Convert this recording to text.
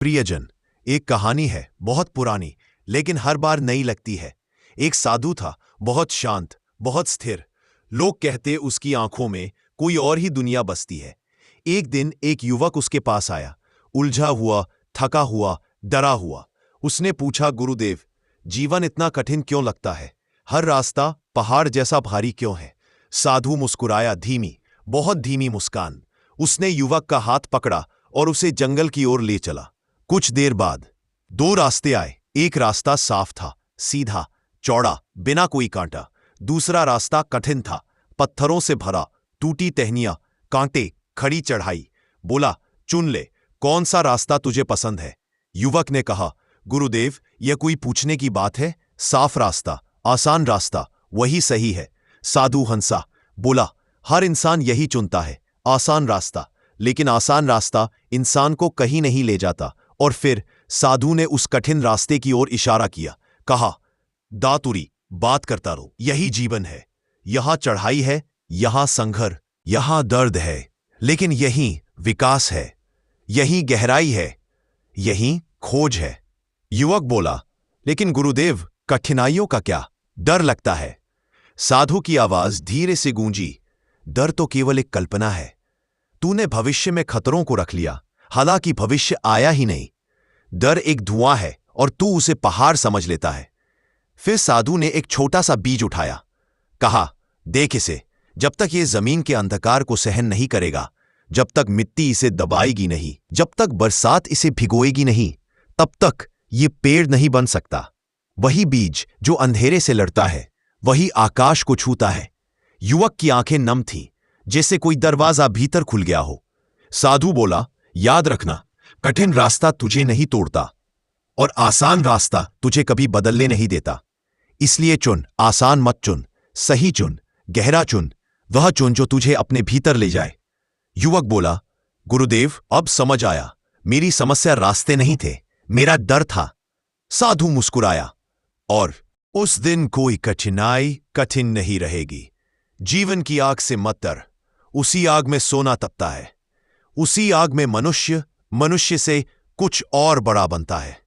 प्रियजन, एक कहानी है, बहुत पुरानी, लेकिन हर बार नई लगती है। एक साधु था, बहुत शांत, बहुत स्थिर। लोग कहते उसकी आंखों में कोई और ही दुनिया बसती है। एक दिन एक युवक उसके पास आया, उलझा हुआ, थका हुआ, डरा हुआ। उसने पूछा, गुरुदेव, जीवन इतना कठिन क्यों लगता है? हर रास्ता पहाड़ जैसा भारी क्यों है? साधु मुस्कुराया, धीमी, बहुत धीमी मुस्कान। उसने युवक का हाथ पकड़ा और उसे जंगल की ओर ले चला। कुछ देर बाद दो रास्ते आए। एक रास्ता साफ था, सीधा, चौड़ा, बिना कोई कांटा। दूसरा रास्ता कठिन था, पत्थरों से भरा, टूटी टहनियां, कांटे, खड़ी चढ़ाई। बोला, चुन ले, कौन सा रास्ता तुझे पसंद है? युवक ने कहा, गुरुदेव, यह कोई पूछने की बात है? साफ रास्ता, आसान रास्ता, वही सही है। साधु हंसा, बोला, हर इंसान यही चुनता है, आसान रास्ता। लेकिन आसान रास्ता इंसान को कहीं नहीं ले जाता। और फिर साधु ने उस कठिन रास्ते की ओर इशारा किया, कहा, दातुरी, बात करता रहो, यही जीवन है। यहां चढ़ाई है, यहां संघर्ष, यहां दर्द है, लेकिन यहीं विकास है, यहीं गहराई है, यहीं खोज है। युवक बोला, लेकिन गुरुदेव, कठिनाइयों का क्या? डर लगता है। साधु की आवाज धीरे से गूंजी, डर तो केवल एक कल्पना है। तूने भविष्य में खतरों को रख लिया, हालांकि भविष्य आया ही नहीं। डर एक धुआं है और तू उसे पहाड़ समझ लेता है। फिर साधु ने एक छोटा सा बीज उठाया, कहा, देख इसे, जब तक ये जमीन के अंधकार को सहन नहीं करेगा, जब तक मिट्टी इसे दबाएगी नहीं, जब तक बरसात इसे भिगोएगी नहीं, तब तक ये पेड़ नहीं बन सकता। वही बीज जो अंधेरे से लड़ता है, वही आकाश को छूता है। युवक की आंखें नम थीं, जैसे कोई दरवाजा भीतर खुल गया हो। साधु बोला, याद रखना, कठिन रास्ता तुझे नहीं तोड़ता और आसान रास्ता तुझे कभी बदलने नहीं देता। इसलिए चुन, आसान मत चुन, सही चुन, गहरा चुन, वह चुन जो तुझे अपने भीतर ले जाए। युवक बोला, गुरुदेव, अब समझ आया, मेरी समस्या रास्ते नहीं थे, मेरा डर था। साधु मुस्कुराया, और उस दिन कोई कठिनाई कठिन नहीं रहेगी। जीवन की आग से मत डर, उसी आग में सोना तपता है, उसी आग में मनुष्य मनुष्य से कुछ और बड़ा बनता है।